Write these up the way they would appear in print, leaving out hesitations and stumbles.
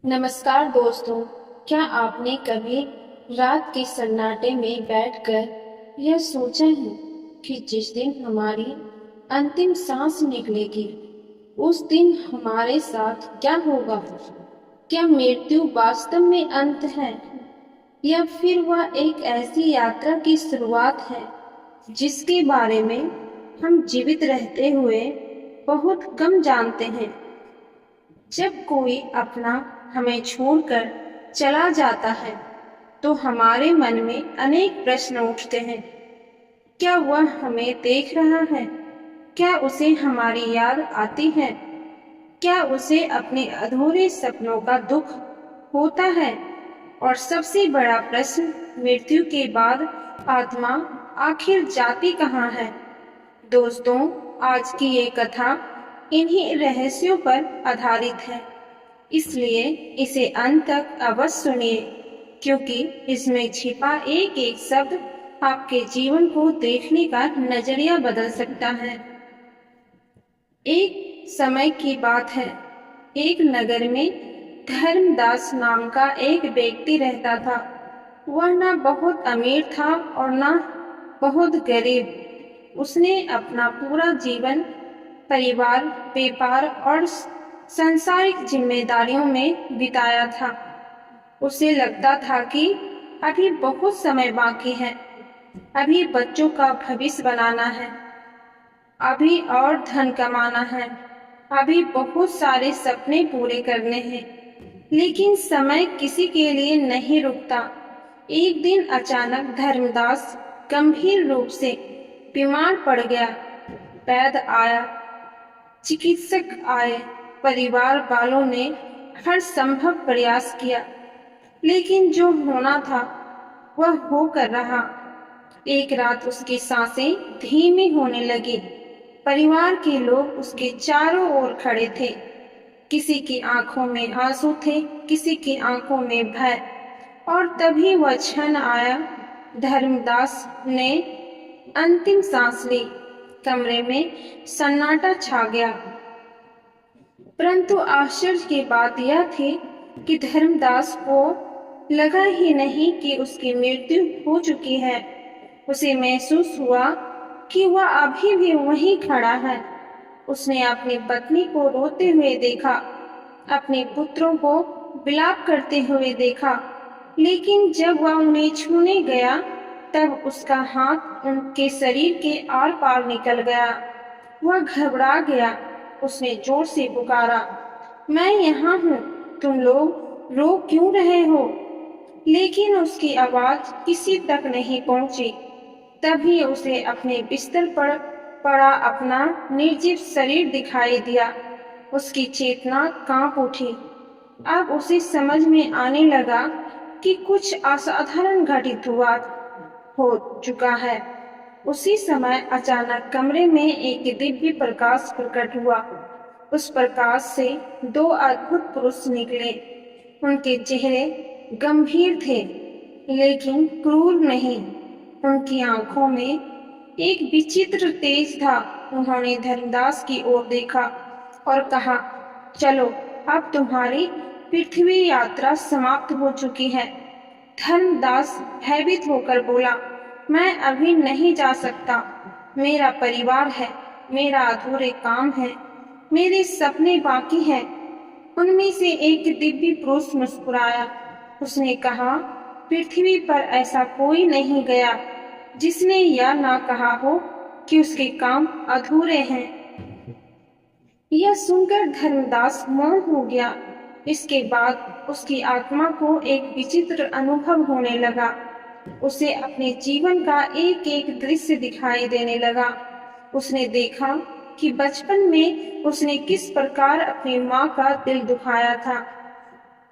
नमस्कार दोस्तों। क्या आपने कभी रात के सन्नाटे में बैठकर यह सोचा है कि जिस दिन हमारी अंतिम सांस निकलेगी उस दिन हमारे साथ क्या होगा? क्या मृत्यु वास्तव में अंत है या फिर वह एक ऐसी यात्रा की शुरुआत है जिसके बारे में हम जीवित रहते हुए बहुत कम जानते हैं? जब कोई अपना हमें छोड़कर चला जाता है तो हमारे मन में अनेक प्रश्न उठते हैं। क्या वह हमें देख रहा है? क्या उसे हमारी याद आती है? क्या उसे अपने अधूरे सपनों का दुख होता है? और सबसे बड़ा प्रश्न, मृत्यु के बाद आत्मा आखिर जाती कहाँ है? दोस्तों, आज की ये कथा इन्हीं रहस्यों पर आधारित है, इसलिए इसे अंत तक अवश्य सुनिए, क्योंकि इसमें छिपा एक एक शब्द आपके जीवन को देखने का नजरिया बदल सकता है। एक समय की बात है, एक नगर में धर्मदास नाम का एक व्यक्ति रहता था। वह न बहुत अमीर था और न बहुत गरीब। उसने अपना पूरा जीवन परिवार, व्यापार और सांसारिक जिम्मेदारियों में बिताया था। उसे लगता था कि अभी बहुत समय बाकी है, अभी बच्चों का भविष्य बनाना है, अभी और धन कमाना है, अभी बहुत सारे सपने पूरे करने हैं। लेकिन समय किसी के लिए नहीं रुकता। एक दिन अचानक धर्मदास गंभीर रूप से बीमार पड़ गया। वैद्य आया, चिकित्सक आए, परिवार वालों ने हर संभव प्रयास किया, लेकिन जो होना था वह होकर रहा। एक रात उसकी सांसें धीमी होने लगी। परिवार के लोग उसके चारों ओर खड़े थे। किसी की आंखों में आंसू थे, किसी की आंखों में भय। और तभी वह क्षण आया, धर्मदास ने अंतिम सांस ली। कमरे में सन्नाटा छा गया। परंतु आश्चर्य की बात यह थी कि धर्मदास को लगा ही नहीं कि उसकी मृत्यु हो चुकी है। उसे महसूस हुआ कि वह अभी भी वहीं खड़ा है। उसने अपनी पत्नी को रोते हुए देखा, अपने पुत्रों को विलाप करते हुए देखा, लेकिन जब वह उन्हें छूने गया तब उसका हाथ उनके शरीर के आर पार निकल गया। वह घबरा गया। उसने जोर से पुकारा, मैं यहाँ हूँ, तुम लोग रो क्यों रहे हो? लेकिन उसकी आवाज किसी तक नहीं पहुंची। तभी उसे अपने बिस्तर पर पड़ा अपना निर्जीव शरीर दिखाई दिया। उसकी चेतना कांप उठी। अब उसे समझ में आने लगा कि कुछ असाधारण घटित हो चुका है। उसी समय अचानक कमरे में एक दिव्य प्रकाश प्रकट हुआ। उस प्रकाश से दो अद्भुत पुरुष निकले। उनके चेहरे गंभीर थे, लेकिन क्रूर नहीं। उनकी आंखों में एक विचित्र तेज था। उन्होंने धर्मदास की ओर देखा और कहा, चलो, अब तुम्हारी पृथ्वी यात्रा समाप्त हो चुकी है। धर्मदास भयभीत होकर बोला, मैं अभी नहीं जा सकता। मेरा परिवार है, मेरा अधूरे काम है, मेरे सपने बाकी हैं। उनमें से एक दिव्य पुरुष मुस्कुराया। उसने कहा, पृथ्वी पर ऐसा कोई नहीं गया जिसने यह ना कहा हो कि उसके काम अधूरे हैं। यह सुनकर धर्मदास मौन हो गया। इसके बाद उसकी आत्मा को एक विचित्र अनुभव होने लगा। उसे अपने जीवन का एक एक दृश्य दिखाई देने लगा। उसने देखा कि बचपन में उसने किस प्रकार अपनी माँ का दिल दुखाया था।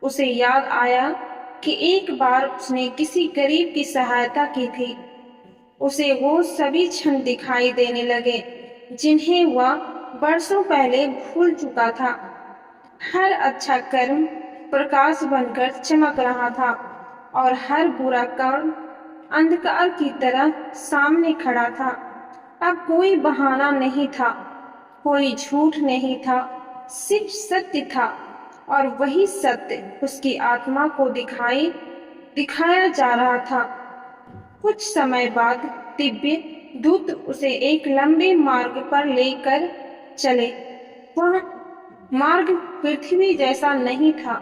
उसे याद आया कि एक बार उसने किसी गरीब की सहायता की थी। उसे वो सभी क्षण दिखाई देने लगे जिन्हें वह वर्षों पहले भूल चुका था। हर अच्छा कर्म प्रकाश बनकर चमक रहा था और हर बुरा कर्म अंधकार की तरह सामने खड़ा था। अब कोई बहाना नहीं था, कोई झूठ नहीं था, सिर्फ सत्य था। और वही सत्य उसकी आत्मा को दिखाया जा रहा था। कुछ समय बाद दिव्य दूत उसे एक लंबे मार्ग पर लेकर चले। वह मार्ग पृथ्वी जैसा नहीं था।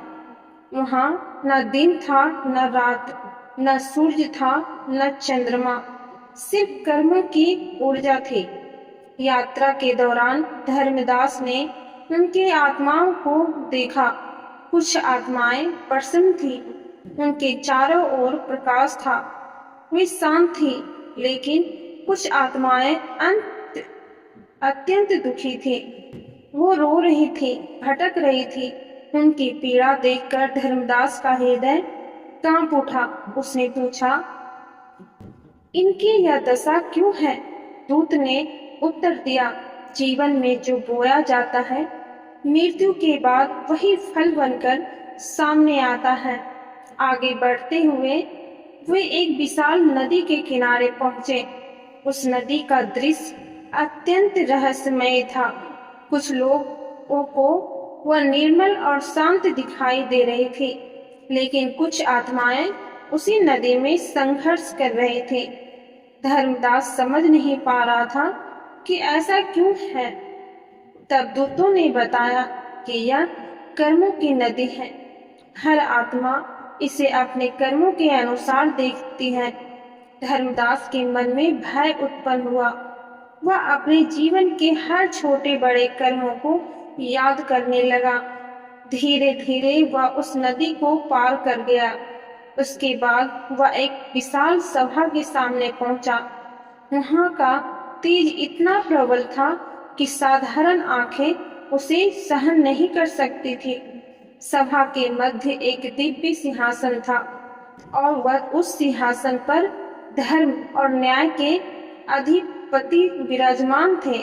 वहां न दिन था न रात, न सूर्य था न चंद्रमा, सिर्फ कर्म की ऊर्जा थी। यात्रा के दौरान धर्मदास ने उनकी आत्माओं को देखा। कुछ आत्माएं प्रसन्न थी, उनके चारों ओर प्रकाश था, वे शांत थी। लेकिन कुछ आत्माएं अत्यंत दुखी थी, वो रो रही थी, भटक रही थी। उनकी पीड़ा देखकर धर्मदास का हृदय कांप उठा। उसने पूछा, इनकी यह दशा क्यों है? दूत ने उत्तर दिया, जीवन में जो बोया जाता है, मृत्यु के बाद वही फल बनकर सामने आता है। आगे बढ़ते हुए वे एक विशाल नदी के किनारे पहुंचे। उस नदी का दृश्य अत्यंत रहस्यमय था। कुछ लोगों को वह निर्मल और शांत दिखाई दे रही थी, लेकिन कुछ आत्माएं उसी नदी में संघर्ष कर रहे थे। धर्मदास समझ नहीं पा रहा था कि ऐसा क्यों है। तब दूतों ने बताया कि यह कर्मों की नदी है। हर आत्मा इसे अपने कर्मों के अनुसार देखती है। धर्मदास के मन में भय उत्पन्न हुआ। वह अपने जीवन के हर छोटे बड़े कर्मों को याद करने लगा। धीरे धीरे वह उस नदी को पार कर गया। उसके बाद वह एक विशाल सभा के सामने पहुंचा। वहां का तेज इतना प्रबल था कि साधारण आंखें उसे सहन नहीं कर सकती थी। सभा के मध्य एक दिव्य सिंहासन था और वह उस सिंहासन पर धर्म और न्याय के अधिपति विराजमान थे।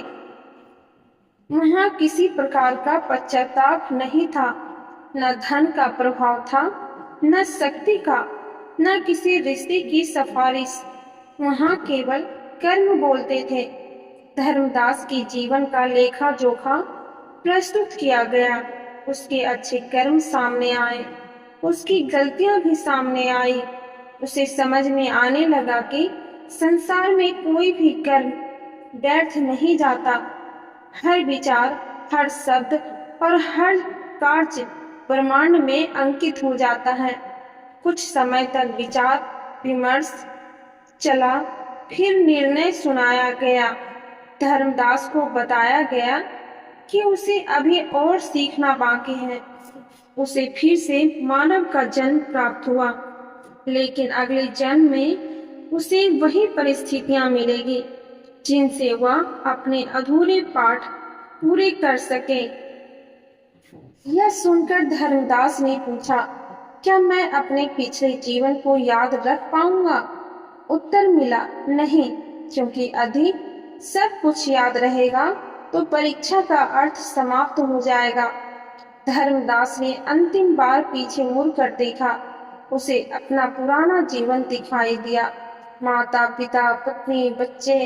वहां किसी प्रकार का पश्चाताप नहीं था, न धन का प्रभाव था, न शक्ति का, न किसी रिश्ते की सिफारिश। वहां केवल कर्म बोलते थे। धर्मदास की जीवन का लेखा जोखा प्रस्तुत किया गया। उसके अच्छे कर्म सामने आए, उसकी गलतियां भी सामने आई। उसे समझ में आने लगा कि संसार में कोई भी कर्म व्यर्थ नहीं जाता। हर विचार, हर शब्द और हर कार्य ब्रह्मांड में अंकित हो जाता है। कुछ समय तक विचार विमर्श चला, फिर निर्णय सुनाया गया। धर्मदास को बताया गया कि उसे अभी और सीखना बाकी है। उसे फिर से मानव का जन्म प्राप्त हुआ, लेकिन अगले जन्म में उसे वही परिस्थितियां मिलेगी जिनसे वह अपने अधूरे पाठ पूरे कर सके। यह सुनकर धर्मदास ने पूछा, क्या मैं अपने पिछले जीवन को याद रख पाऊंगा? उत्तर मिला, नहीं, क्योंकि यदि सब कुछ याद रहेगा तो परीक्षा का अर्थ समाप्त हो जाएगा। धर्मदास ने अंतिम बार पीछे मुड़कर देखा। उसे अपना पुराना जीवन दिखाई दिया। माता पिता, पत्नी, बच्चे,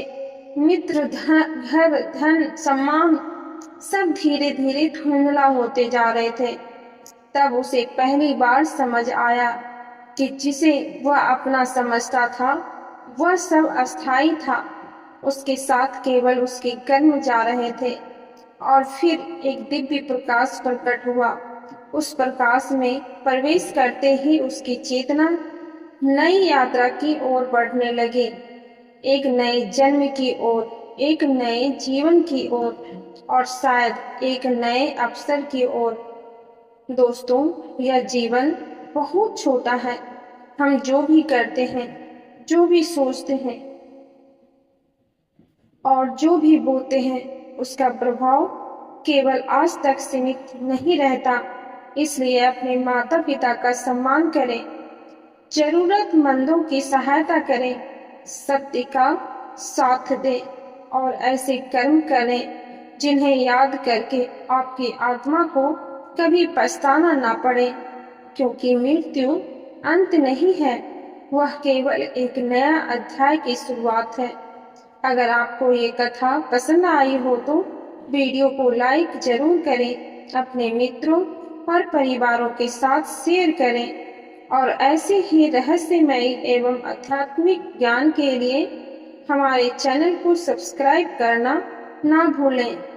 मित्र, घर, धन, सम्मान सब धीरे धीरे धुंधला होते जा रहे थे। तब उसे पहली बार समझ आया कि जिसे वह अपना समझता था वह सब अस्थायी था। उसके साथ केवल उसके कर्म जा रहे थे। और फिर एक दिव्य प्रकाश प्रकट हुआ। उस प्रकाश में प्रवेश करते ही उसकी चेतना नई यात्रा की ओर बढ़ने लगी, एक नए जन्म की ओर, एक नए जीवन की ओर और शायद एक नए अवसर की ओर। दोस्तों, यह जीवन बहुत छोटा है। हम जो भी करते हैं, जो भी सोचते हैं और जो भी बोलते हैं, उसका प्रभाव केवल आज तक सीमित नहीं रहता। इसलिए अपने माता पिता का सम्मान करें, जरूरतमंदों की सहायता करें, सत्य का साथ दें और ऐसे कर्म करें जिन्हें याद करके आपकी आत्मा को कभी पछताना ना पड़े, क्योंकि मृत्यु अंत नहीं है, वह केवल एक नया अध्याय की शुरुआत है। अगर आपको ये कथा पसंद आई हो तो वीडियो को लाइक जरूर करें, अपने मित्रों और परिवारों के साथ शेयर करें और ऐसे ही रहस्यमयी एवं आध्यात्मिक ज्ञान के लिए हमारे चैनल को सब्सक्राइब करना ना भूलें।